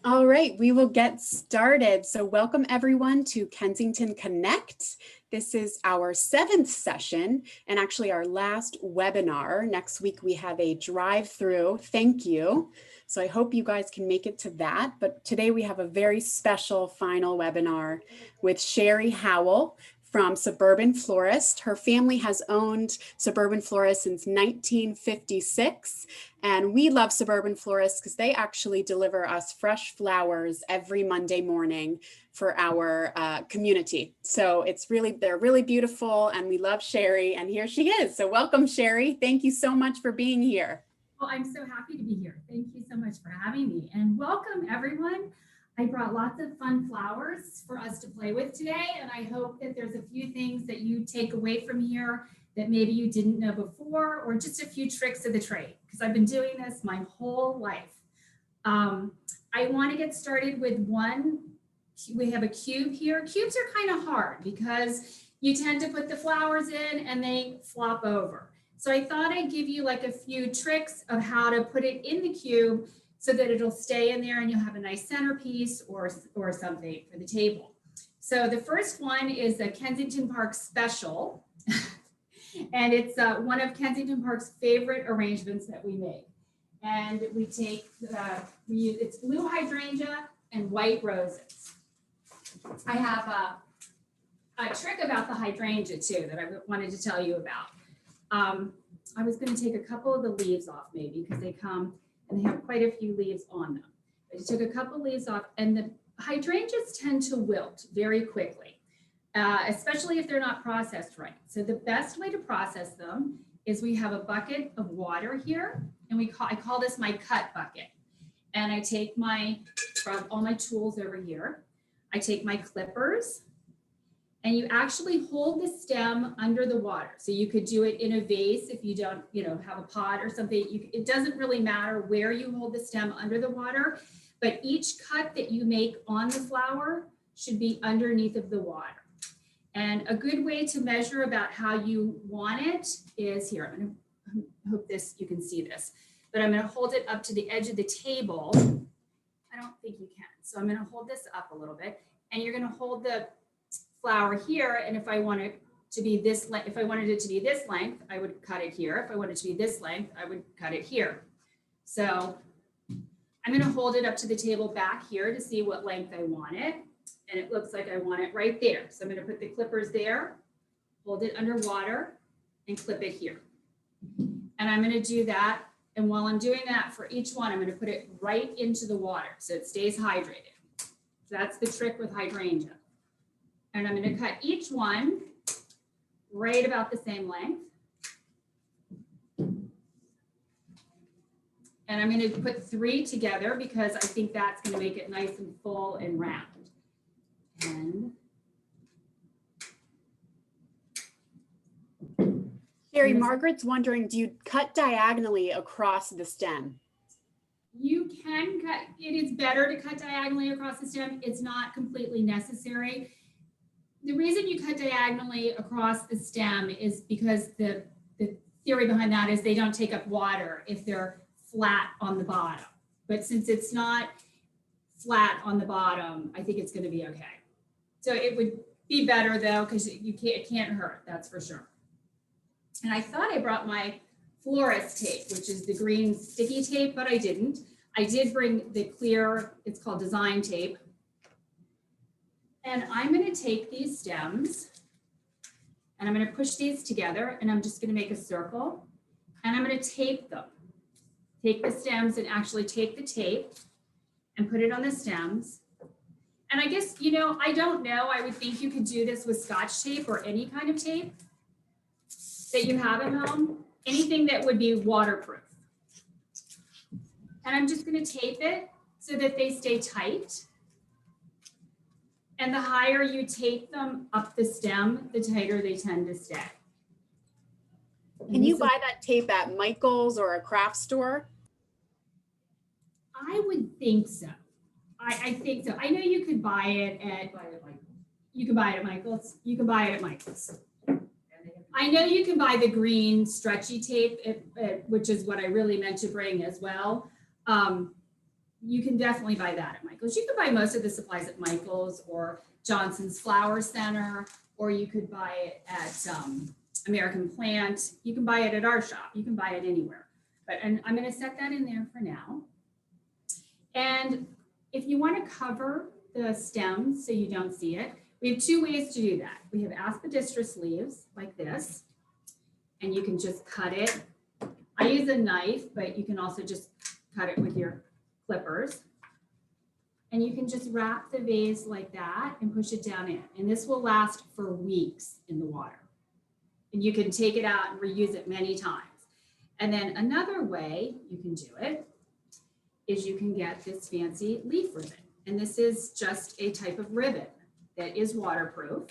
All right, we will get started. So welcome everyone to Kensington Konnect. This is our 7th session and actually our last webinar. Next week we have a drive-through thank you. So I hope you guys can make it to that. But today we have a very special final webinar with Sherry Howell from Surburban Florist. Her family has owned Surburban Florist since 1956. And we love Surburban Florists because they actually deliver us fresh flowers every Monday morning for our community. So they're really beautiful and we love Sherry, and here she is. So welcome, Sherry. Thank you so much for being here. Well, I'm so happy to be here. Thank you so much for having me, and welcome everyone. I brought lots of fun flowers for us to play with today, and I hope that there's a few things that you take away from here that maybe you didn't know before, or just a few tricks of the trade, because I've been doing this my whole life. I want to get started with one. We have a cube here. Cubes are kind of hard because you tend to put the flowers in and they flop over. So I thought I'd give you like a few tricks of how to put it in the cube so that it'll stay in there and you'll have a nice centerpiece or something for the table. So the first one is a Kensington Park special. And it's one of Kensington Park's favorite arrangements that we make. And we take, it's blue hydrangea and white roses. I have a trick about the hydrangea too that I wanted to tell you about. I was going to take a couple of the leaves off maybe because they come and they have quite a few leaves on them. I just took a couple leaves off, and the hydrangeas tend to wilt very quickly, especially if they're not processed right. So the best way to process them is we have a bucket of water here, and I call this my cut bucket. And I take all my tools over here. I take my clippers, and you actually hold the stem under the water. So you could do it in a vase if you don't, have a pot or something. It doesn't really matter where you hold the stem under the water, but each cut that you make on the flower should be underneath of the water. And a good way to measure about how you want it is here. I'm going to hope you can see this, but I'm going to hold it up to the edge of the table. I don't think you can. So I'm going to hold this up a little bit, and you're going to hold the flower here. And if I wanted it to be this length, I would cut it here. If I wanted it to be this length, I would cut it here. So I'm going to hold it up to the table back here to see what length I want it. And it looks like I want it right there. So I'm going to put the clippers there, hold it underwater, and clip it here. And I'm going to do that. And while I'm doing that for each one, I'm going to put it right into the water so it stays hydrated. So that's the trick with hydrangea. And I'm going to cut each one right about the same length. And I'm going to put 3 together because I think that's going to make it nice and full and round. And Sherry, Margaret's wondering, do you cut diagonally across the stem? You can cut, it is better to cut diagonally across the stem. It's not completely necessary. The reason you cut diagonally across the stem is because the theory behind that is they don't take up water if they're flat on the bottom. But since it's not flat on the bottom, I think it's going to be okay. So it would be better though, because it can't hurt, that's for sure. And I thought I brought my Florist tape, which is the green sticky tape, but I didn't. I did bring the clear, it's called design tape. And I'm going to take these stems and I'm going to push these together, and I'm just going to make a circle, and I'm going to tape them. Take the stems and actually take the tape and put it on the stems. And I guess, I don't know, I would think you could do this with Scotch tape or any kind of tape that you have at home, anything that would be waterproof. And I'm just going to tape it so that they stay tight. And the higher you tape them up the stem, the tighter they tend to stay. Can you buy that tape at Michael's or a craft store? I would think so. I think so. I know you could buy it at Michael's. You can buy it at Michael's. You can buy it at Michael's. I know you can buy the green stretchy tape, which is what I really meant to bring as well. you can definitely buy that at Michael's. You can buy most of the supplies at Michael's or Johnson's Flower Center, or you could buy it at American Plant. You can buy it at our shop. You can buy it anywhere. And I'm going to set that in there for now. And if you want to cover the stems so you don't see it, we have two ways to do that. We have aspidistra leaves like this, and you can just cut it. I use a knife, but you can also just cut it with your clippers. And you can just wrap the vase like that and push it down in. And this will last for weeks in the water. And you can take it out and reuse it many times. And then another way you can do it is you can get this fancy leaf ribbon. And this is just a type of ribbon that is waterproof.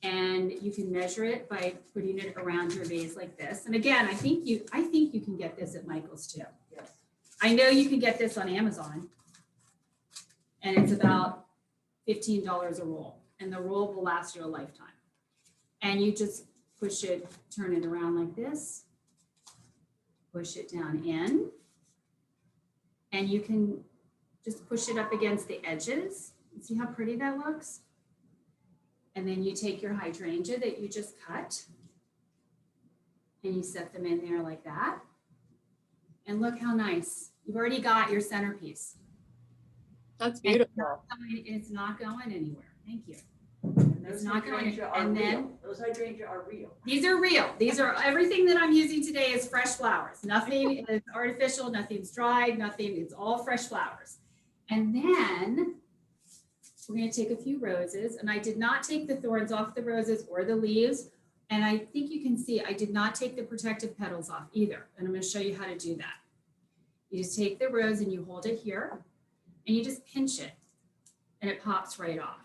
And you can measure it by putting it around your vase like this. And again, I think you can get this at Michael's too. Yes. I know you can get this on Amazon. And it's about $15 a roll. And the roll will last you a lifetime. And you just push it, turn it around like this, push it down in, and you can just push it up against the edges. See how pretty that looks? And then you take your hydrangea that you just cut and you set them in there like that. And look how nice. You've already got your centerpiece. That's beautiful. It's not going anywhere. Thank you. Those not going hydrangea to- are and then- real. Those hydrangea are real. These are real. These are everything that I'm using today is fresh flowers. Nothing is artificial, nothing's dried, nothing, it's all fresh flowers. And then we're going to take a few roses, and I did not take the thorns off the roses or the leaves. And I think you can see I did not take the protective petals off either. And I'm going to show you how to do that. You just take the rose and you hold it here and you just pinch it and it pops right off.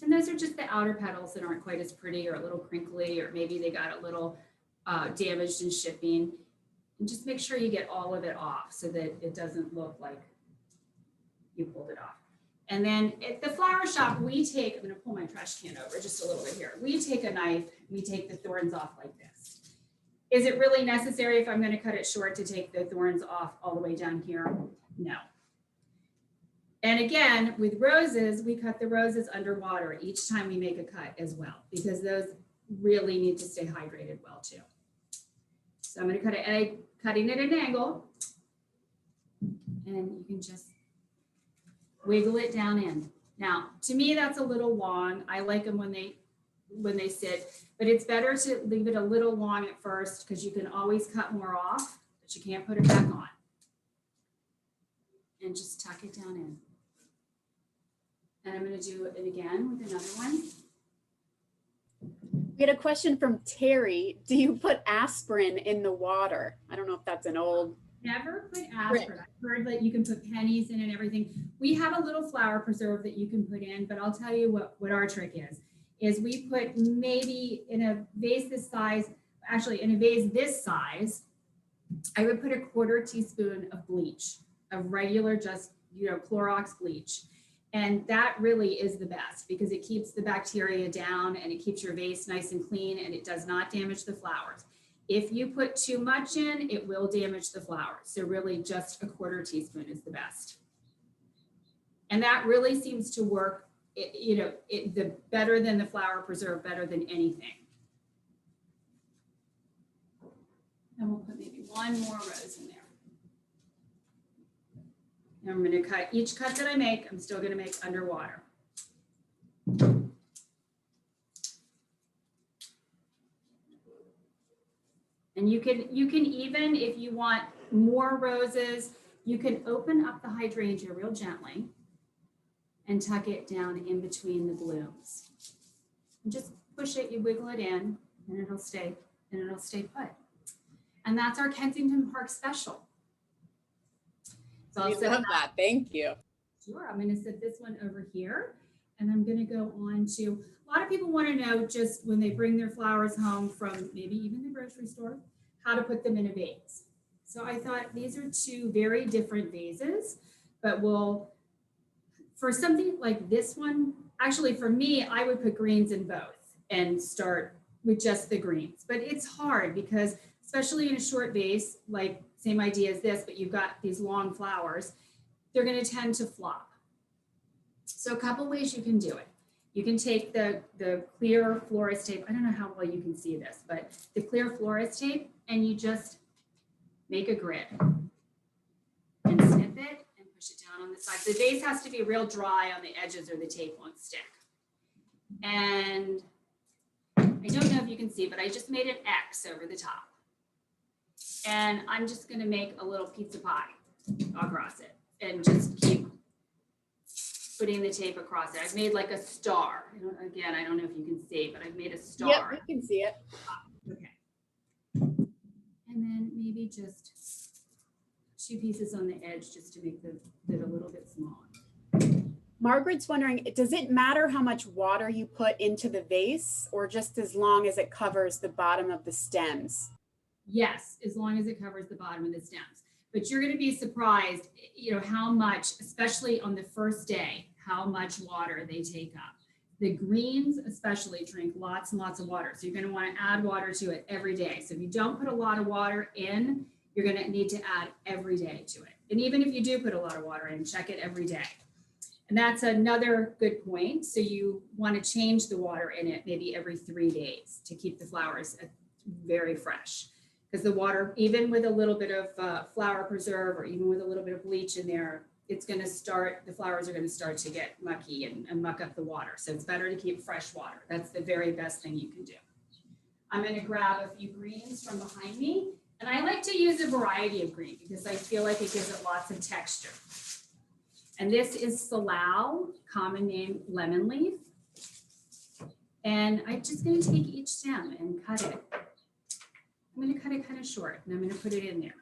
And those are just the outer petals that aren't quite as pretty or a little crinkly, or maybe they got a little damaged in shipping. And just make sure you get all of it off so that it doesn't look like you pulled it off. And then at the flower shop, we take, I'm gonna pull my trash can over just a little bit here. We take a knife, we take the thorns off like this. Is it really necessary if I'm gonna cut it short to take the thorns off all the way down here? No. And again, with roses, we cut the roses underwater each time we make a cut as well, because those really need to stay hydrated well too. So I'm gonna cut it, and I'm cutting it at an angle, and you can just wiggle it down in. Now, to me, that's a little long. I like them when they sit, but it's better to leave it a little long at first because you can always cut more off, but you can't put it back on. And just tuck it down in. And I'm going to do it again with another one. We had a question from Terry. Do you put aspirin in the water? I don't know if that's an old. Never put aspirin. I've heard that you can put pennies in and everything. We have a little flower preserve that you can put in, but I'll tell you what our trick is we put maybe in a vase this size, actually in a vase this size, I would put a 1/4 teaspoon of bleach, of regular just, Clorox bleach. And that really is the best because it keeps the bacteria down and it keeps your vase nice and clean and it does not damage the flowers. If you put too much in, it will damage the flowers. So really just a 1/4 teaspoon is the best. And that really seems to work, the better than the flower preserve, better than anything. And we'll put maybe one more rose in there. And I'm going to cut each cut that I make, I'm still going to make underwater. And you can even, if you want more roses, you can open up the hydrangea real gently and tuck it down in between the blooms. And just push it, you wiggle it in, and it'll stay put. And that's our Kensington Park special. So I love that. Thank you. Sure. I'm going to set this one over here, and I'm going to go on to, a lot of people want to know just when they bring their flowers home from maybe even the grocery store, how to put them in a vase. So I thought these are two very different vases, but for something like this one, actually for me, I would put greens in both and start with just the greens. But it's hard because especially in a short vase, like same idea as this, but you've got these long flowers, they're going to tend to flop. So a couple ways you can do it. You can take the clear florist tape. I don't know how well you can see this, but the clear florist tape, and you just make a grid and snip it and push it down on the side. The base has to be real dry on the edges or the tape won't stick. And I don't know if you can see, but I just made an X over the top. And I'm just going to make a little pizza pie across it and just keep putting the tape across it. I've made like a star. I don't know if you can see, but I've made a star. Yep, we can see it. Okay. And then maybe just 2 pieces on the edge just to make the lid a little bit smaller. Margaret's wondering, does it matter how much water you put into the vase, or just as long as it covers the bottom of the stems? Yes, as long as it covers the bottom of the stems. But you're going to be surprised, how much, especially on the first day, how much water they take up. The greens especially drink lots and lots of water. So you're going to want to add water to it every day. So if you don't put a lot of water in, you're going to need to add every day to it. And even if you do put a lot of water in, check it every day. And that's another good point. So you want to change the water in it maybe every 3 days to keep the flowers very fresh. Because the water, even with a little bit of flower preserve or even with a little bit of bleach in there, it's going to start, the flowers are going to start to get mucky and muck up the water. So it's better to keep fresh water. That's the very best thing you can do. I'm going to grab a few greens from behind me. And I like to use a variety of green because I feel like it gives it lots of texture. And this is Salal, common name lemon leaf. And I'm just going to take each stem and cut it. I'm going to cut it kind of short and I'm going to put it in there.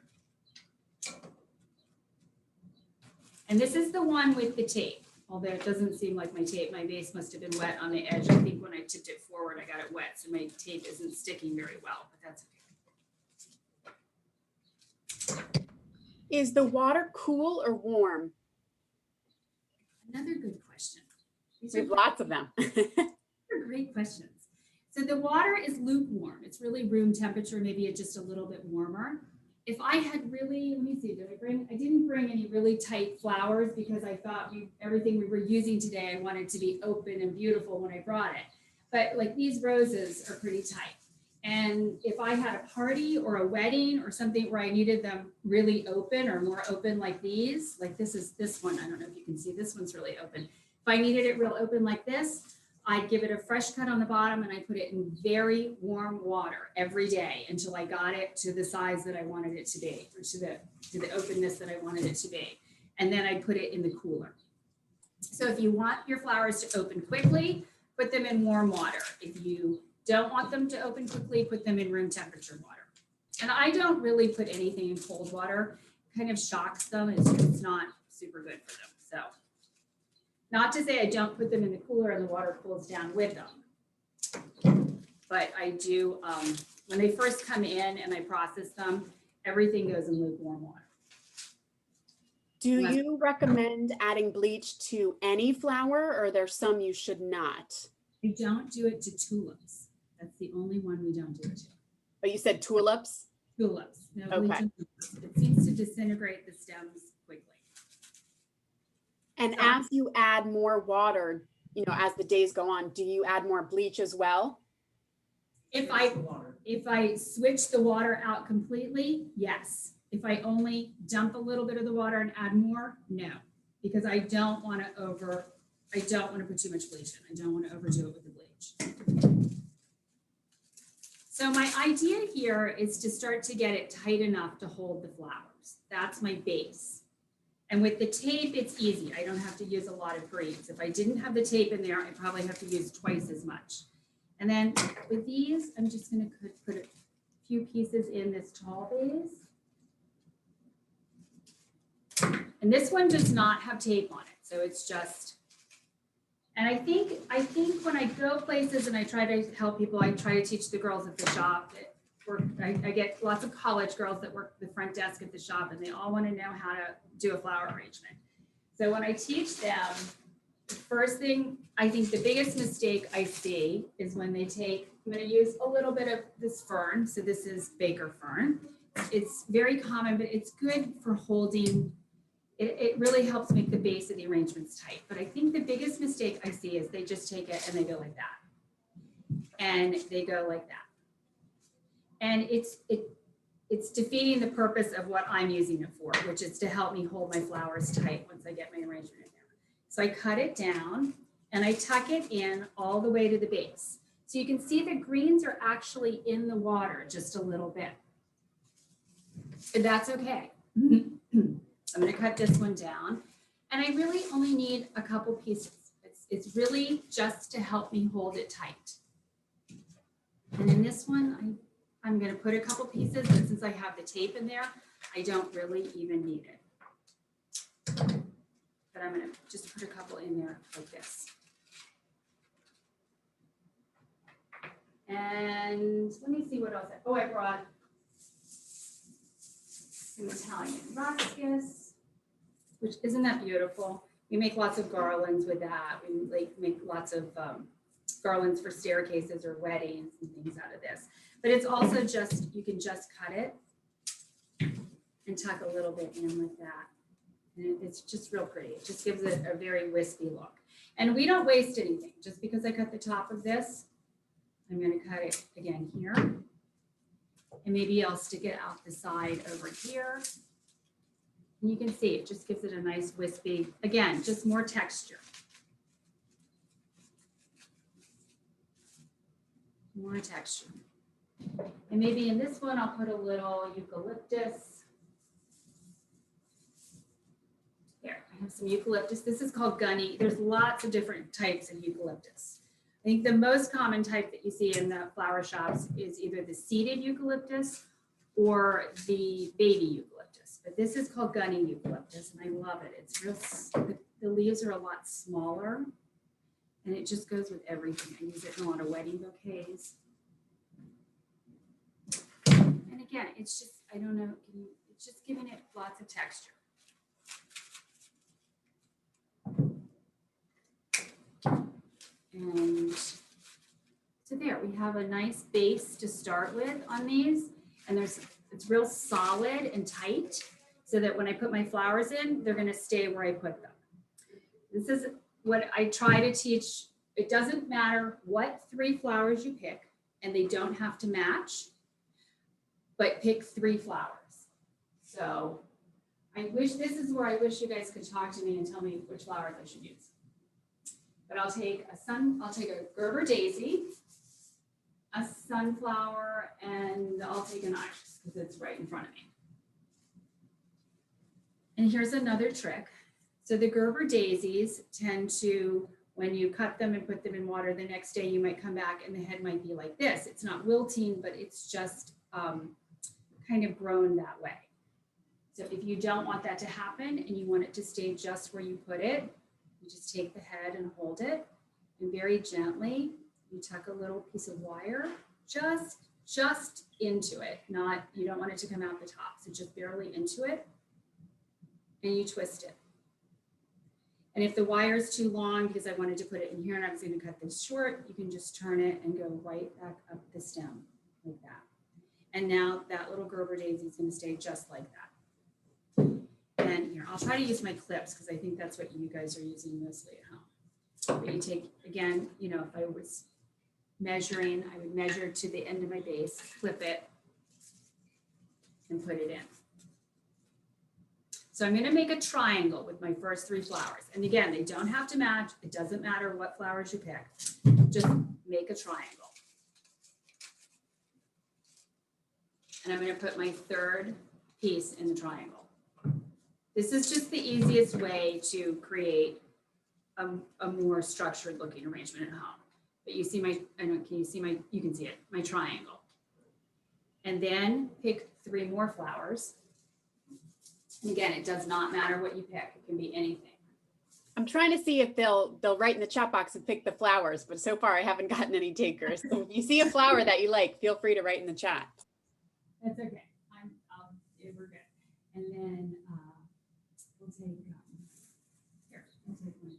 And this is the one with the tape, although it doesn't seem like my base must have been wet on the edge. I think when I tipped it forward, I got it wet. So my tape isn't sticking very well, but that's okay. Is the water cool or warm? Another good question. We have lots of them. These are great questions. So the water is lukewarm. It's really room temperature, maybe it's just a little bit warmer. If I had really, let me see, I didn't bring any really tight flowers because I thought everything we were using today, I wanted to be open and beautiful when I brought it. But like these roses are pretty tight. And if I had a party or a wedding or something where I needed them really open or more open like these, like this one, I don't know if you can see, this one's really open. If I needed it real open like this, I'd give it a fresh cut on the bottom and I put it in very warm water every day until I got it to the size that I wanted it to be, or to the openness that I wanted it to be. And then I'd put it in the cooler. So if you want your flowers to open quickly, put them in warm water. If you don't want them to open quickly, put them in room temperature water. And I don't really put anything in cold water. It kind of shocks them. It's not super good for them. So not to say I don't put them in the cooler and the water cools down with them. But I do, when they first come in and I process them, everything goes in lukewarm water. Do you recommend adding bleach to any flower, or there's some you should not? I don't do it to tulips. That's the only one we don't do it to. But you said tulips? Tulips. No bleach Okay. on tulips. It seems to disintegrate the stems quickly. And as you add more water, as the days go on, do you add more bleach as well? If I switch the water out completely, yes. If I only dump a little bit of the water and add more, no, because I don't want to put too much bleach in. I don't want to overdo it with the bleach. So my idea here is to start to get it tight enough to hold the flowers. That's my base. And with the tape, it's easy. I don't have to use a lot of greens. If I didn't have the tape in there, I probably have to use twice as much. And then with these, I'm just going to put a few pieces in this tall vase. And this one does not have tape on it. So it's just, and I think when I go places and I try to help people, I try to teach the girls at the shop that work, I get lots of college girls that work the front desk at the shop and they all want to know how to do a flower arrangement. So when I teach them, the first thing, I think the biggest mistake I see is when they take, I'm going to use a little bit of this fern. So this is Baker fern. It's very common, but it's good for holding. It really helps make the base of the arrangements tight. But I think the biggest mistake I see is they just take it and they go like that. And they go like that. And it's defeating the purpose of what I'm using it for, which is to help me hold my flowers tight once I get my arrangement in there. So I cut it down and I tuck it in all the way to the base. So you can see the greens are actually in the water just a little bit. And that's okay. I'm going to cut this one down, and I really only need a couple pieces. It's really just to help me hold it tight. And in this one, I'm going to put a couple pieces, but since I have the tape in there, I don't really even need it. But I'm going to just put a couple in there like this. And let me see what else. I brought some Italian ruscus, which isn't that beautiful? We make lots of garlands with that. We make lots of garlands for staircases or weddings and things out of this. But it's also just, you can just cut it and tuck a little bit in like that. And it's just real pretty. It just gives it a very wispy look. And we don't waste anything. Just because I cut the top of this, I'm going to cut it again here. And maybe I'll stick it out the side over here. And you can see it just gives it a nice wispy, again, just more texture. More texture. And maybe in this one, I'll put a little eucalyptus. Here, I have some eucalyptus. This is called gunny. There's lots of different types of eucalyptus. I think the most common type that you see in the flower shops is either the seeded eucalyptus or the baby eucalyptus. But this is called gunny eucalyptus, and I love it. It's real, the leaves are a lot smaller, and it just goes with everything. I use it in a lot of wedding bouquets. And again, it's just, I don't know, it's just giving it lots of texture. And so there, we have a nice base to start with on these, and it's real solid and tight so that when I put my flowers in, they're going to stay where I put them. This is what I try to teach. It doesn't matter what 3 flowers you pick, and they don't have to match, but pick 3 flowers. So this is where I wish you guys could talk to me and tell me which flowers I should use. But I'll take a Gerber daisy, a sunflower, and I'll take an iris because it's right in front of me. And here's another trick. So the Gerber daisies tend to, when you cut them and put them in water, the next day you might come back and the head might be like this. It's not wilting, but it's just kind of grown that way. So if you don't want that to happen and you want it to stay just where you put it, you just take the head and hold it, and very gently, you tuck a little piece of wire just into it. You don't want it to come out the top, so just barely into it, and you twist it. And if the wire is too long, because I wanted to put it in here and I was going to cut this short, you can just turn it and go right back up the stem like that. And now that little Gerber daisy is going to stay just like that. And here, I'll try to use my clips because I think that's what you guys are using mostly at home. But you take, again, if I was measuring, I would measure to the end of my base, clip it, and put it in. So I'm going to make a triangle with my first 3 flowers. And again, they don't have to match. It doesn't matter what flowers you pick. Just make a triangle. And I'm going to put my 3rd piece in the triangle. This is just the easiest way to create a more structured looking arrangement at home. But you see you can see it, my triangle. And then pick 3 more flowers. And again, it does not matter what you pick. It can be anything. I'm trying to see if they'll write in the chat box and pick the flowers, but so far I haven't gotten any takers. So if you see a flower that you like, feel free to write in the chat. That's okay. We're good. And then we'll take here. We'll take one of these.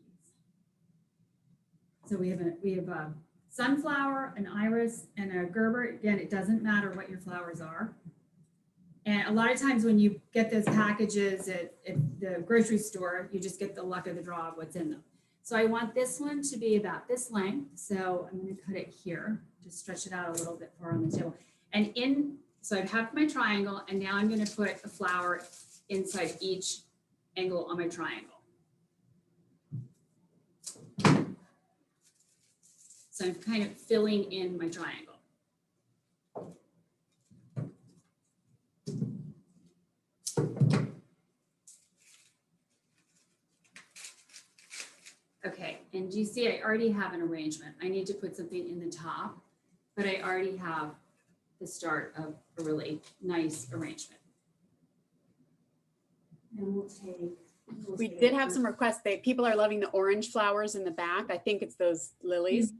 So we have a sunflower, an iris, and a Gerber. Again, it doesn't matter what your flowers are. And a lot of times when you get those packages at the grocery store, you just get the luck of the draw of what's in them. So I want this one to be about this length. So I'm going to cut it here, just stretch it out a little bit far on the table. And so I have my triangle, and now I'm going to put a flower inside each angle on my triangle. So I'm kind of filling in my triangle. Okay, and you see I already have an arrangement. I need to put something in the top, but I already have the start of a really nice arrangement. And We did have some requests. People are loving the orange flowers in the back. I think it's those lilies.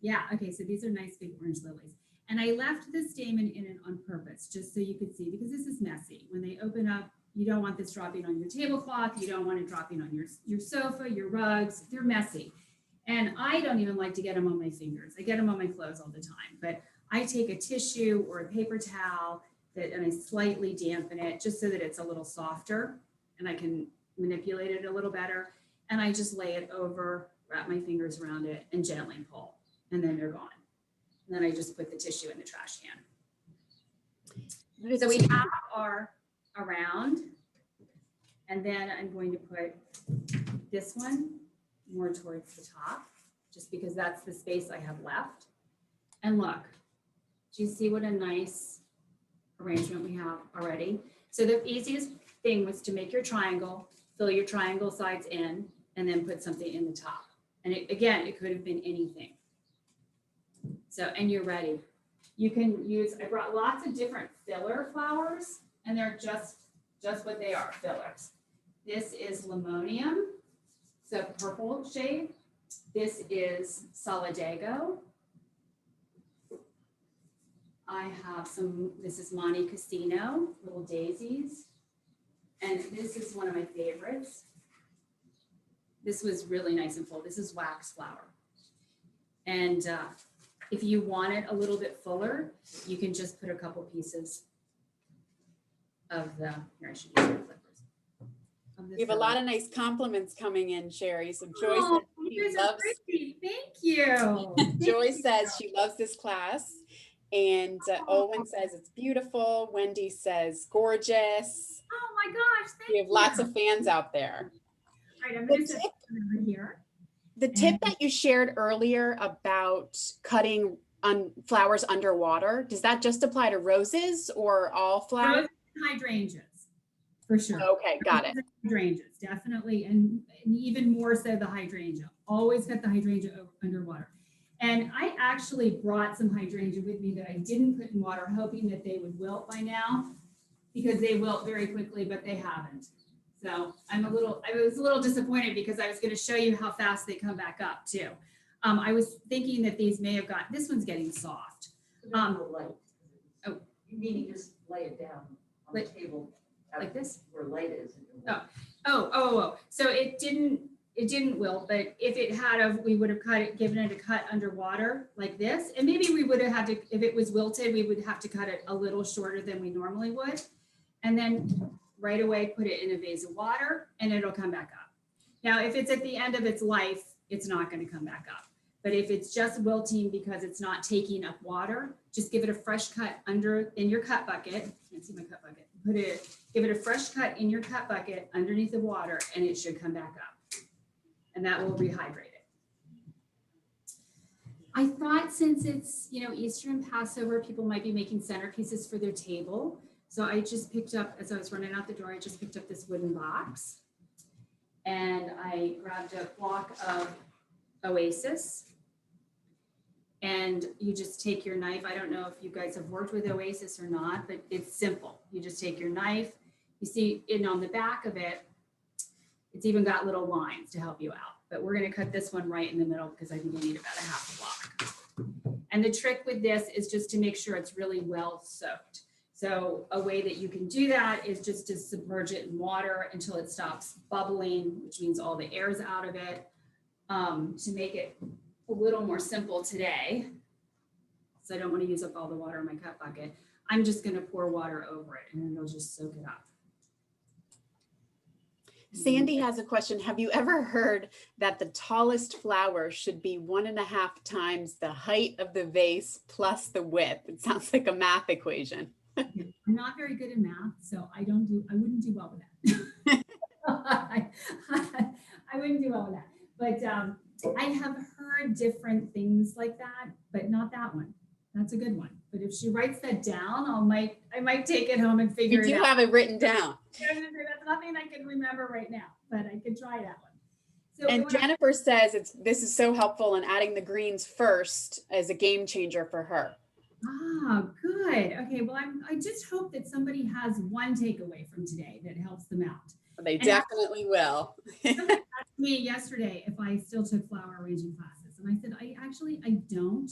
Yeah, okay, so these are nice big orange lilies. And I left the stamen in it on purpose, just so you could see, because this is messy. When they open up, you don't want this dropping on your tablecloth. You don't want it dropping on your sofa, your rugs. They're messy. And I don't even like to get them on my fingers. I get them on my clothes all the time. But I take a tissue or a paper towel and I slightly dampen it just so that it's a little softer and I can manipulate it a little better. And I just lay it over, wrap my fingers around it, and gently pull. And then they're gone. And then I just put the tissue in the trash can. So we have our around, and then I'm going to put this one more towards the top, just because that's the space I have left. And look, do you see what a nice arrangement we have already? So the easiest thing was to make your triangle, fill your triangle sides in, and then put something in the top. And again, it could have been anything. So, and you're ready. You can use, I brought lots of different filler flowers, and they're just what they are, fillers. This is limonium, so purple shade. This is solidago. I have this is Monte Cassino, little daisies. And this is one of my favorites. This was really nice and full. This is wax flower. And if you want it a little bit fuller, you can just put a couple pieces of the, here I should use my flippers. We have a lot of nice compliments coming in, Sherry. So Joy says you guys are pretty. Thank you. Joy says she loves this class. And Owen says it's beautiful. Wendy says gorgeous. Oh my gosh, thank you. We have lots of fans out there. All right, I'm going to set over here. The tip that you shared earlier about cutting flowers underwater, does that just apply to roses or all flowers? Roses and hydrangeas, for sure. Okay, got it. Hydrangeas, definitely, and even more so the hydrangea. Always cut the hydrangea underwater. And I actually brought some hydrangea with me that I didn't put in water, hoping that they would wilt by now, because they wilt very quickly, but they haven't. So I was a little disappointed because I was going to show you how fast they come back up too. I was thinking that these may have this one's getting soft. Oh, meaning just lay it down on the table like this, where light is. Oh. So it didn't wilt, but if it had, we would have given it a cut underwater like this, and maybe we would have had to, if it was wilted, we would have to cut it a little shorter than we normally would, and then right away put it in a vase of water and it'll come back up. Now, if it's at the end of its life, it's not going to come back up. But if it's just wilting because it's not taking up water, just give it a fresh cut in your cut bucket. Can't see my cut bucket. Give it a fresh cut in your cut bucket underneath the water, and it should come back up. And that will rehydrate it. I thought since it's, Easter and Passover, people might be making centerpieces for their table. So I just picked up, as I was running out the door, I just picked up this wooden box, and I grabbed a block of Oasis, and you just take your knife. I don't know if you guys have worked with Oasis or not, but it's simple. You just take your knife. You see on the back of it, it's even got little lines to help you out, but we're going to cut this one right in the middle because I think I need about a half a block. And the trick with this is just to make sure it's really well soaked. So a way that you can do that is just to submerge it in water until it stops bubbling, which means all the air's out of it. To make it a little more simple today, so I don't want to use up all the water in my cut bucket, I'm just gonna pour water over it and it'll just soak it up. Sandy has a question. Have you ever heard that the tallest flower should be 1.5 times the height of the vase plus the width? It sounds like a math equation. I'm not very good in math, so I wouldn't do well with that. I wouldn't do well with that. But I have heard different things like that, but not that one. That's a good one. But if she writes that down, I might take it home and figure it out. You do have it written down. That's nothing I can remember right now, but I could try that one. So And Jennifer says this is so helpful, and adding the greens first is a game changer for her. Ah, good. Okay, well, I just hope that somebody has one takeaway from today that helps them out. They definitely will. Somebody asked me yesterday if I still took flower arranging classes, and I said I don't.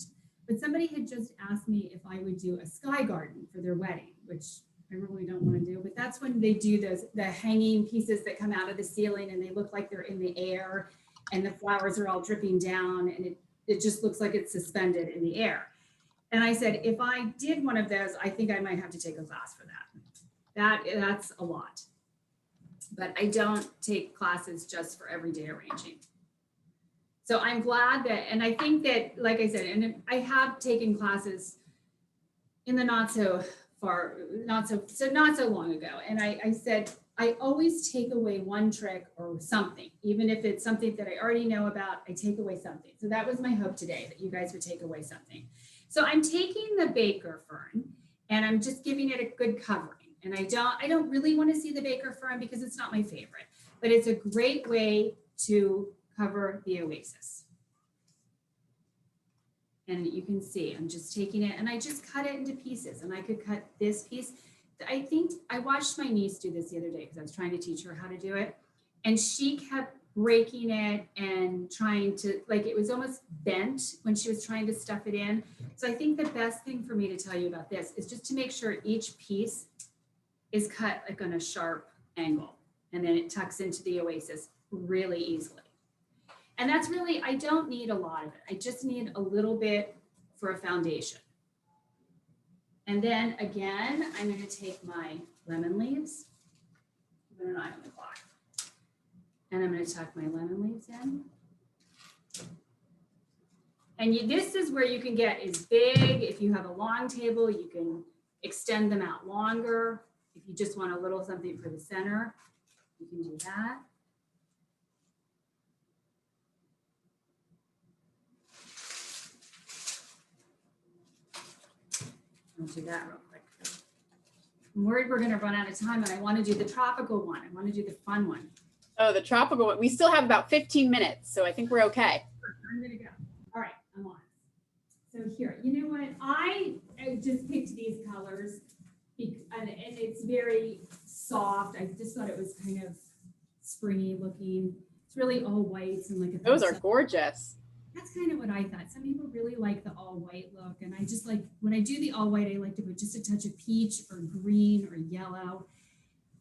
But somebody had just asked me if I would do a sky garden for their wedding, which I really don't want to do. But that's when they do the hanging pieces that come out of the ceiling and they look like they're in the air, and the flowers are all dripping down, and it just looks like it's suspended in the air. And I said, if I did one of those, I think I might have to take a class for that. That's a lot. But I don't take classes just for everyday arranging. So I'm glad that, and I think that, like I said, and I have taken classes in the not so long ago. And I said, I always take away one trick or something, even if it's something that I already know about, I take away something. So that was my hope today, that you guys would take away something. So I'm taking the Baker fern and I'm just giving it a good covering. And I don't really want to see the Baker fern because it's not my favorite, but it's a great way to cover the oasis. And you can see, I'm just taking it and I just cut it into pieces, and I could cut this piece. I think I watched my niece do this the other day because I was trying to teach her how to do it. And she kept breaking it and trying to, like, it was almost bent when she was trying to stuff it in. So I think the best thing for me to tell you about this is just to make sure each piece is cut like on a sharp angle, and then it tucks into the oasis really easily. And that's really, I don't need a lot of it. I just need a little bit for a foundation. And then again, I'm going to take my lemon leaves. I'm going to eye on the clock. And I'm going to tuck my lemon leaves in. And this is where you can get as big. If you have a long table, you can extend them out longer. If you just want a little something for the center, you can do that. I'll do that real quick. I'm worried we're going to run out of time, and I want to do the tropical one. I want to do the fun one. Oh, the tropical one. We still have about 15 minutes, so I think we're okay. I'm going to go. All right, I'm on. So here, you know what? I just picked these colors, and it's very soft. I just thought it was kind of springy looking. It's really all whites and like a. Those are gorgeous. That's kind of what I thought. Some people really like the all white look. And I just like, when I do the all white, I like to put just a touch of peach or green or yellow.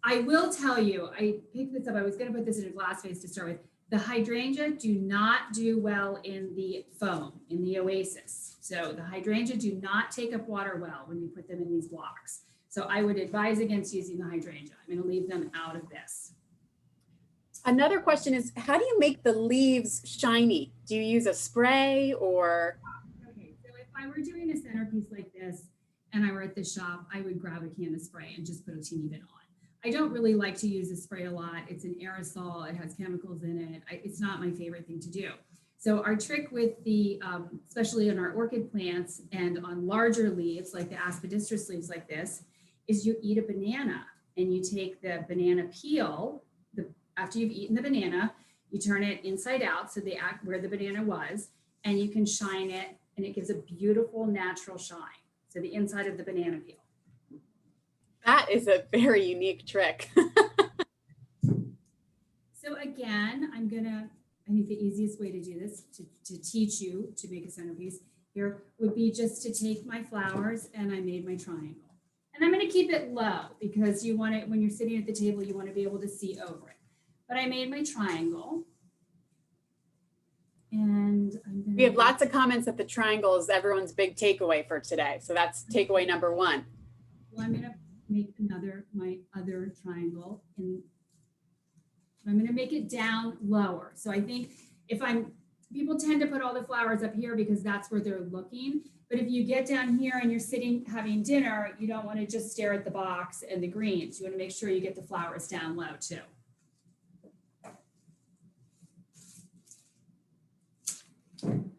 I will tell you, I picked this up. I was going to put this in a glass vase to start with. The hydrangea do not do well in the foam, in the oasis. So the hydrangea do not take up water well when you put them in these blocks. So I would advise against using the hydrangea. I'm going to leave them out of this. Another question is, how do you make the leaves shiny? Do you use a spray or? Okay, so if I were doing a centerpiece like this and I were at the shop, I would grab a can of spray and just put a teeny bit on. I don't really like to use the spray a lot. It's an aerosol, it has chemicals in it. It's not my favorite thing to do. So our trick with the, especially on our orchid plants and on larger leaves, like the aspidistris leaves like this, is you eat a banana and you take the banana peel, after you've eaten the banana, you turn it inside out so they act where the banana was, and you can shine it, and it gives a beautiful natural shine. So the inside of the banana peel. That is a very unique trick. So again, I think the easiest way to do this, to teach you to make a centerpiece here, would be just to take my flowers, and I made my triangle. And I'm going to keep it low because you want it, when you're sitting at the table, you want to be able to see over it. But I made my triangle. And we have lots of comments that the triangle is everyone's big takeaway for today. So that's takeaway number one. Well, I'm gonna make my other triangle, and I'm gonna make it down lower. So I think people tend to put all the flowers up here because that's where they're looking. But if you get down here and you're sitting having dinner, you don't want to just stare at the box and the greens. You want to make sure you get the flowers down low too. And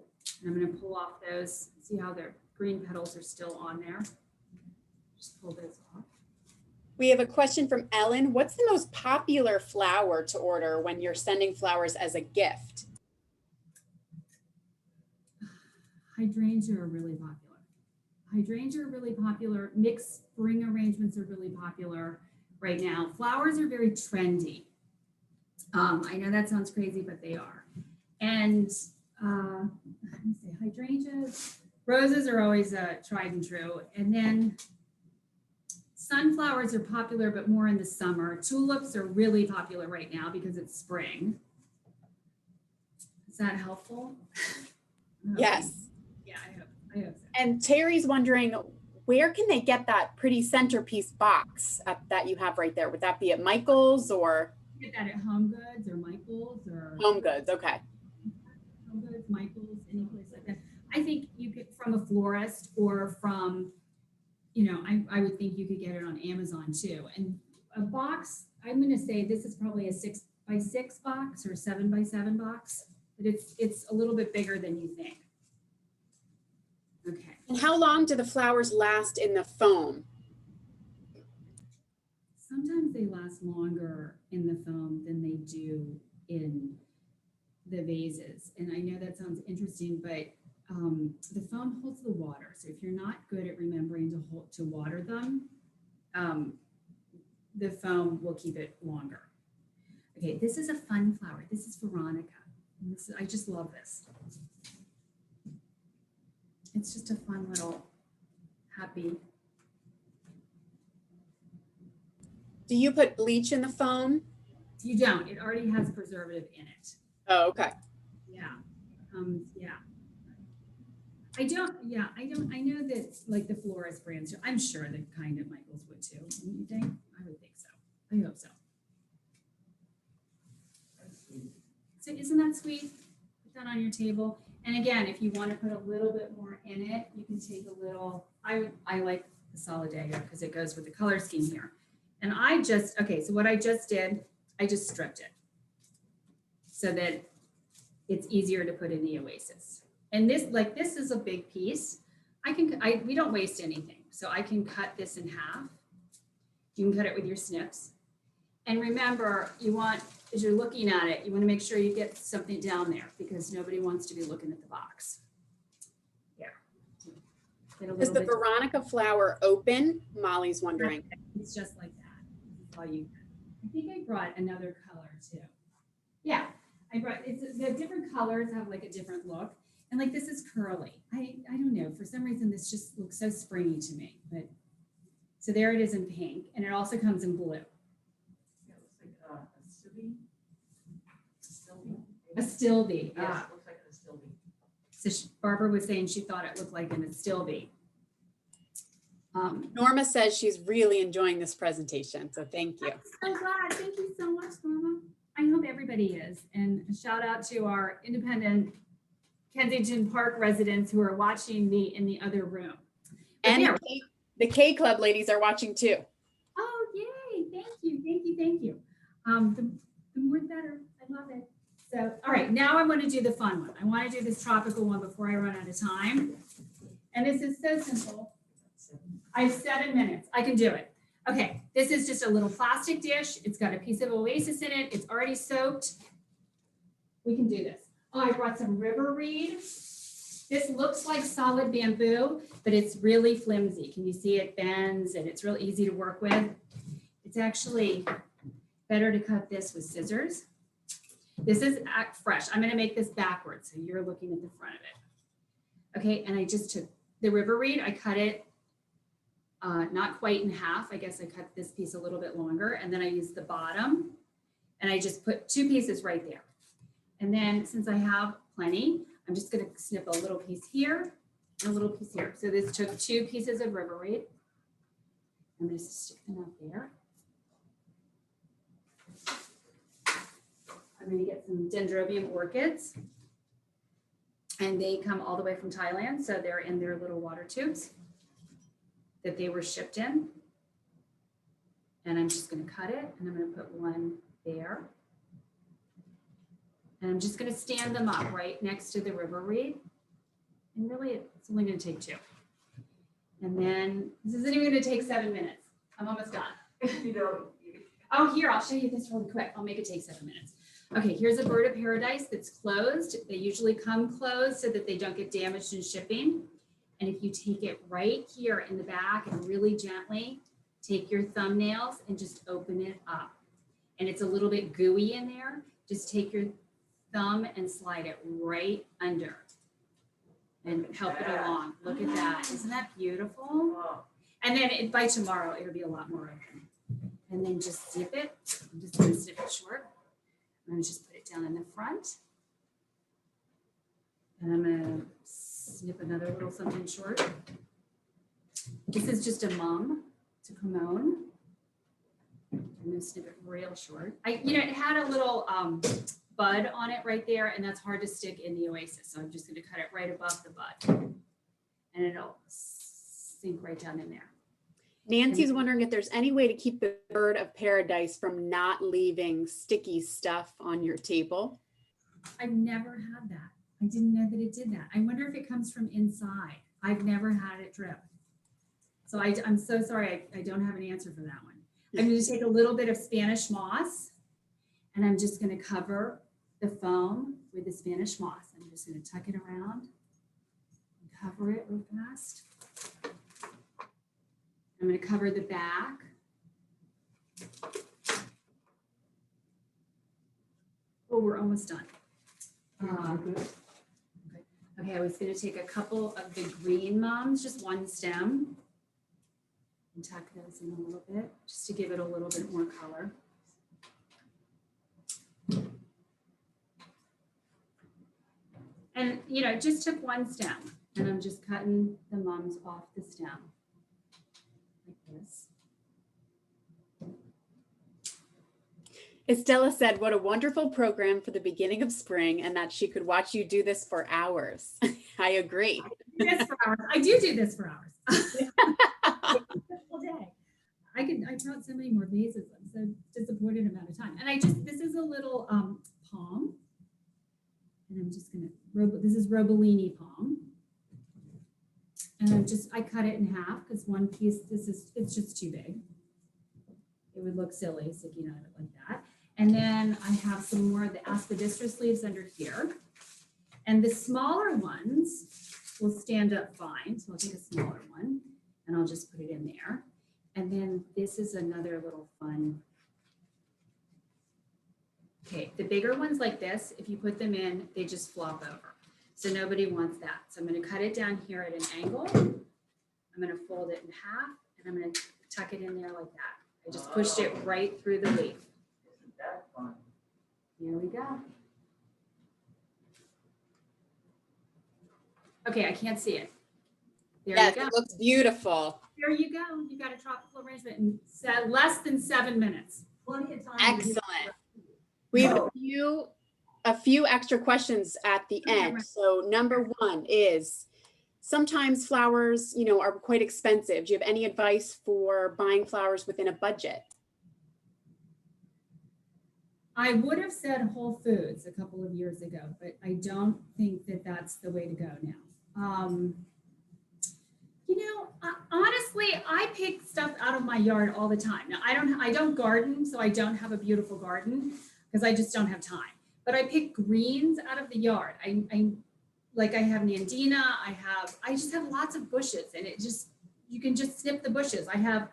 I'm going to pull off those, see how their green petals are still on there. Just pull those off. We have a question from Ellen. What's the most popular flower to order when you're sending flowers as a gift? Hydrangeas are really popular. Hydrangeas are really popular. Mixed spring arrangements are really popular right now. Flowers are very trendy. I know that sounds crazy, but they are. And let me say hydrangeas, roses are always tried and true. And then sunflowers are popular, but more in the summer. Tulips are really popular right now because it's spring. Is that helpful? Yes. Yeah, I hope so. And Terry's wondering, where can they get that pretty centerpiece box that you have right there? Would that be at Michael's or? Get that at Home Goods or Michael's or? Home Goods, okay. Home Goods, Michael's, any place like that. I think you could, from a florist or from, I would think you could get it on Amazon too. And a box, I'm going to say this is probably a 6x6 box or 7x7 box, but it's a little bit bigger than you think. Okay. And how long do the flowers last in the foam? Sometimes they last longer in the foam than they do in the vases. And I know that sounds interesting, but the foam holds the water. So if you're not good at remembering to water them, the foam will keep it longer. Okay, this is a fun flower. This is Veronica. And I just love this. It's just a fun little happy. Do you put bleach in the foam? You don't. It already has preservative in it. Oh, okay. Yeah. Yeah. I know that like the Florist brands, I'm sure the kind of Michael's would too. Don't you think? I would think so. I hope so. So isn't that sweet? Put that on your table. And again, if you want to put a little bit more in it, you can take a little, I like the solidaire because it goes with the color scheme here. And so what I just did, I just stripped it so that it's easier to put in the oasis. And this is a big piece. We don't waste anything. So I can cut this in half. You can cut it with your snips. And remember, as you're looking at it, you want to make sure you get something down there because nobody wants to be looking at the box. Yeah. Does the Veronica flower open? Molly's wondering. It's just like that. I think I brought another color too. Yeah, the different colors have like a different look. And like this is curly. I don't know, for some reason this just looks so springy to me. But so there it is in pink, and it also comes in blue. Yeah, it looks like A stilby. Yeah, it looks like a stilby. So Barbara was saying she thought it looked like an stilby. Norma says she's really enjoying this presentation, so thank you. I'm so glad. Thank you so much, Norma. I hope everybody is. And a shout out to our independent Kensington Park residents who are watching me in the other room. And the K Club ladies are watching too. Oh, yay. Thank you. The more the better. I love it. So, all right, now I want to do the fun one. I want to do this tropical one before I run out of time. And this is so simple. I have 7 minutes. I can do it. Okay, this is just a little plastic dish. It's got a piece of oasis in it. It's already soaked. We can do this. Oh, I brought some river reed. This looks like solid bamboo, but it's really flimsy. Can you see it bends and it's real easy to work with? It's actually better to cut this with scissors. This is fresh. I'm going to make this backwards, so you're looking at the front of it. Okay, and I just took the river reed. I cut it not quite in half. I guess I cut this piece a little bit longer, and then I used the bottom, and I just put 2 pieces right there. And then since I have plenty, I'm just going to snip a little piece here and a little piece here. So this took 2 pieces of river reed. I'm going to stick them up there. I'm going to get some dendrobium orchids. And they come all the way from Thailand. So they're in their little water tubes that they were shipped in. And I'm just going to cut it, and I'm going to put one there. And I'm just going to stand them up right next to the river reed. And really, it's only going to take 2. And then this isn't even going to take 7 minutes. I'm almost done. Oh, here, I'll show you this really quick. I'll make it take 7 minutes. Okay, here's a bird of paradise that's closed. They usually come closed so that they don't get damaged in shipping. And if you take it right here in the back and really gently take your thumbnails and just open it up. And it's a little bit gooey in there. Just take your thumb and slide it right under and help it along. Look at that. Isn't that beautiful? And then by tomorrow, it'll be a lot more open. And then just snip it. I'm just going to snip it short. I'm going to just put it down in the front. And I'm going to snip another little something short. This is just a mum to Pomone. I'm going to snip it real short. It had a little bud on it right there, and that's hard to stick in the oasis. So I'm just going to cut it right above the bud. And it'll sink right down in there. Nancy's wondering if there's any way to keep the bird of paradise from not leaving sticky stuff on your table. I've never had that. I didn't know that it did that. I wonder if it comes from inside. I've never had it drip. So I'm so sorry. I don't have an answer for that one. I'm going to take a little bit of Spanish moss, and I'm just going to cover the foam with the Spanish moss. I'm just going to tuck it around and cover it real fast. I'm going to cover the back. Oh, we're almost done. Okay, I was going to take a couple of the green mums, just one stem, and tuck those in a little bit, just to give it a little bit more color. And, just took one stem, and I'm just cutting the mums off the stem. Like this. Estella said, what a wonderful program for the beginning of spring, and that she could watch you do this for hours. I agree. I do this for hours. All day. I brought so many more vases. I'm so disappointed about the time. And this is a little palm. And I'm just gonna, this is Robellini palm. And I cut it in half because one piece, it's just too big. It would look silly sticking out of it like that. And then I have some more of the aspidistra leaves under here. And the smaller ones will stand up fine. So I'll take a smaller one and I'll just put it in there. And then this is another little fun. Okay, the bigger ones like this, if you put them in, they just flop over. So nobody wants that. So I'm going to cut it down here at an angle. I'm going to fold it in half and I'm going to tuck it in there like that. I just pushed it right through the leaf. Isn't that fun? Here we go. Okay, I can't see it. There Yes, you go. it looks beautiful. There you go. You got a tropical arrangement in less than 7 minutes. Plenty of time. Excellent. We have a few extra questions at the end. So number one is, sometimes flowers, are quite expensive. Do you have any advice for buying flowers within a budget? I would have said Whole Foods a couple of years ago, but I don't think that that's the way to go now. Honestly, I pick stuff out of my yard all the time. Now, I don't garden, so I don't have a beautiful garden because I just don't have time. But I pick greens out of the yard. I have Nandina. I just have lots of bushes, and you can just snip the bushes. I have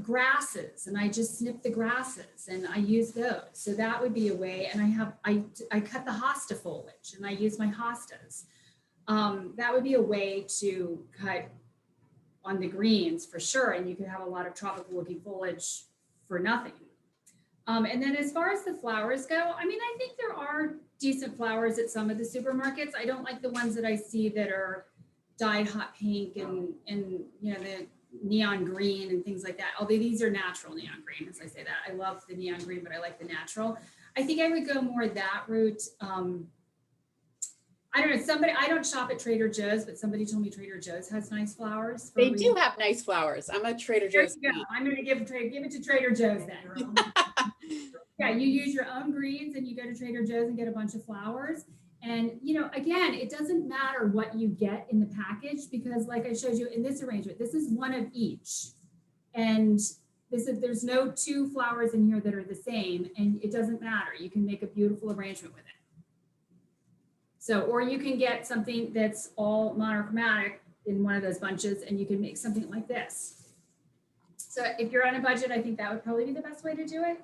grasses, and I just snip the grasses, and I use those. So that would be a way. And I cut the hosta foliage, and I use my hostas. That would be a way to cut on the greens for sure, and you could have a lot of tropical looking foliage for nothing. And then as far as the flowers go, I think there are decent flowers at some of the supermarkets. I don't like the ones that I see that are dyed hot pink and neon green and things like that. Although these are natural neon green, as I say that. I love the neon green, but I like the natural. I think I would go more that route. I don't know, I don't shop at Trader Joe's, but somebody told me Trader Joe's has nice flowers. They do have nice flowers. I'm a Trader Joe's fan. I'm going to give it to Trader Joe's then. Yeah, you use your own greens and you go to Trader Joe's and get a bunch of flowers. And, again, it doesn't matter what you get in the package because like I showed you in this arrangement, this is one of each. And there's no two flowers in here that are the same and it doesn't matter. You can make a beautiful arrangement with it. So, or you can get something that's all monochromatic in one of those bunches and you can make something like this. So if you're on a budget, I think that would probably be the best way to do it.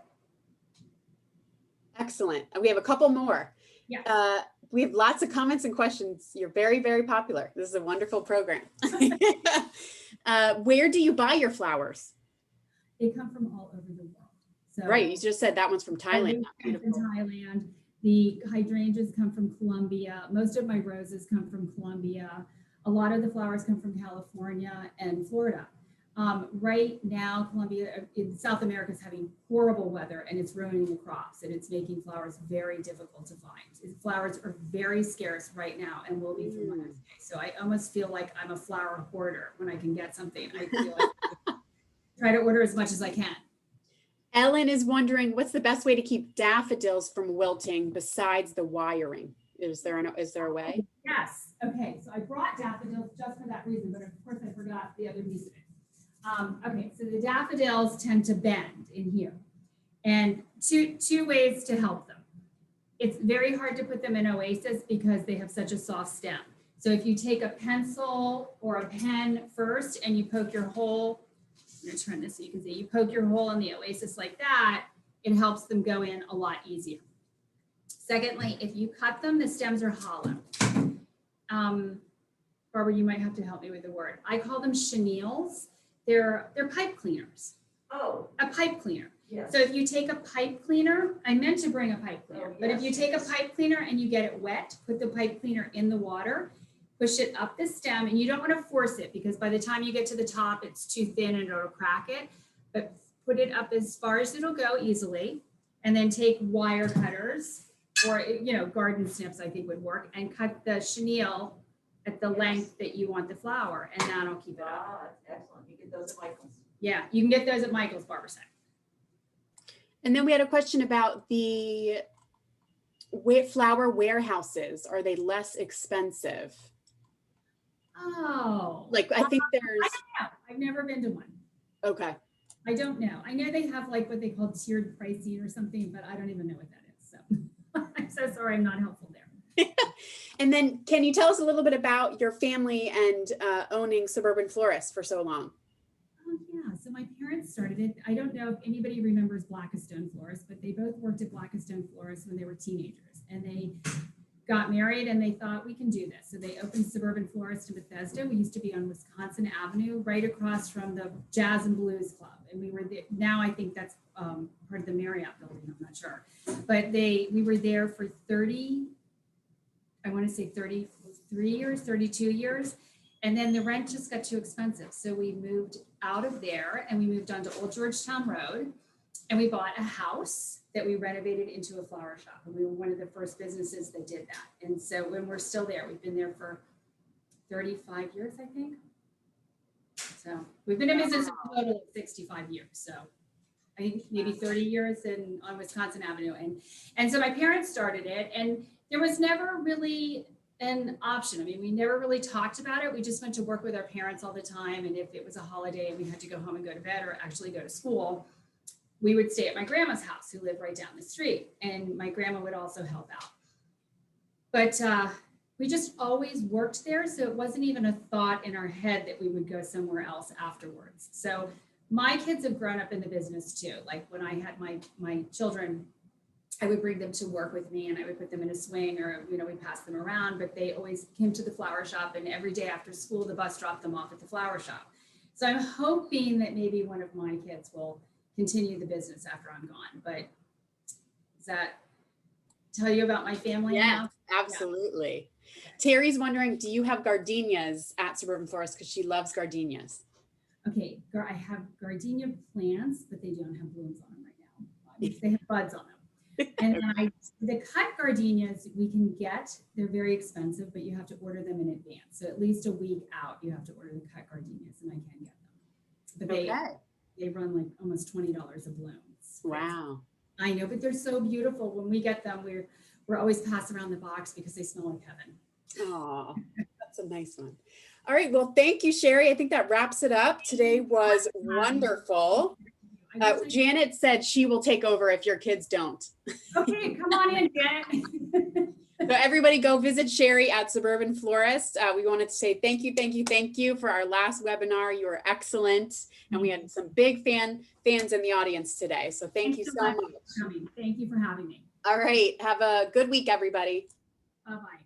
Excellent. We have a couple more. Yeah. We have lots of comments and questions. You're very, very popular. This is a wonderful program. Where do you buy your flowers? They come from all over the world. So right. You just said that one's from Thailand. From Thailand. The hydrangeas come from Colombia. Most of my roses come from Colombia. A lot of the flowers come from California and Florida. Right now, Colombia in South America is having horrible weather and it's ruining the crops and it's making flowers very difficult to find. Flowers are very scarce right now and will be for Mother's Day. So I almost feel like I'm a flower hoarder when I can get something. I feel like try to order as much as I can. Ellen is wondering what's the best way to keep daffodils from wilting besides the wiring? Is there a way? Yes. Okay. So I brought daffodils just for that reason, but of course I forgot the other piece of it. Okay, so the daffodils tend to bend in here, and two ways to help them. It's very hard to put them in oasis because they have such a soft stem. So if you take a pencil or a pen first and you poke your hole, I'm going to turn this so you can see, you poke your hole in the oasis like that, it helps them go in a lot easier. Secondly, if you cut them, the stems are hollow. Barbara, you might have to help me with the word. I call them chenilles. They're pipe cleaners. Oh. A pipe cleaner. Yes. So if you take a pipe cleaner, I meant to bring a pipe cleaner, yes. But if you take a pipe cleaner and you get it wet, put the pipe cleaner in the water, push it up the stem, and you don't want to force it because by the time you get to the top, it's too thin and it'll crack it, but put it up as far as it'll go easily, and then take wire cutters or, garden snips I think would work, and cut the chenille at the length that you want the flower, and that'll keep it up. That's excellent. You get those at Michael's. Yeah, you can get those at Michael's, Barbara said. And then we had a question about the flower warehouses. Are they less expensive? Oh. Like, I think there's... I don't know. I've never been to one. Okay. I don't know. I know they have like what they call tiered pricing or something, but I don't even know what that is. So I'm so sorry I'm not helpful there. And then can you tell us a little bit about your family and owning Surburban Florist for so long? Oh yeah, so my parents started it. I don't know if anybody remembers Blackstone Florist, but they both worked at Blackstone Florist when they were teenagers, and they got married and they thought we can do this. So they opened Surburban Florist in Bethesda. We used to be on Wisconsin Avenue, right across from the Jazz and Blues Club, and we were there. Now I think that's part of the Marriott building. I'm not sure, but we were there for 33 years, 32 years. And then the rent just got too expensive. So we moved out of there and we moved on to Old Georgetown Road, and we bought a house that we renovated into a flower shop. And we were one of the first businesses that did that. And so when we're still there, we've been there for 35 years, I think. So we've been in business a total of 65 years. So I think maybe 30 years on Wisconsin Avenue. And so my parents started it, and there was never really an option. I mean, we never really talked about it. We just went to work with our parents all the time. And if it was a holiday and we had to go home and go to bed or actually go to school, we would stay at my grandma's house, who lived right down the street. And my grandma would also help out. But we just always worked there. So it wasn't even a thought in our head that we would go somewhere else afterwards. So my kids have grown up in the business too. Like when I had my children, I would bring them to work with me and I would put them in a swing, or, we pass them around, but they always came to the flower shop, and every day after school, the bus dropped them off at the flower shop. So I'm hoping that maybe one of my kids will continue the business after I'm gone. But does that tell you about my family? Yeah, absolutely. Yeah. Terry's wondering, do you have gardenias at Surburban Florist? Because she loves gardenias. Okay, I have gardenia plants, but they don't have blooms on them right now. They have buds on them. And then the cut gardenias we can get, they're very expensive, but you have to order them in advance. So at least a week out, you have to order the cut gardenias, and I can get them. But they run like almost $20 a bloom. Wow. I know, but they're so beautiful. When we get them, we're always passing around the box because they smell like heaven. Oh, that's a nice one. All right. Well, thank you, Sherry. I think that wraps it up. Today was wonderful. Janet said she will take over if your kids don't. Okay, come on in, Janet. So everybody go visit Sherry at Surburban Florist. We wanted to say thank you for our last webinar. You were excellent. And we had some big fans in the audience today. So thank you so much. Thank you for having me. All right. Have a good week, everybody. Bye-bye.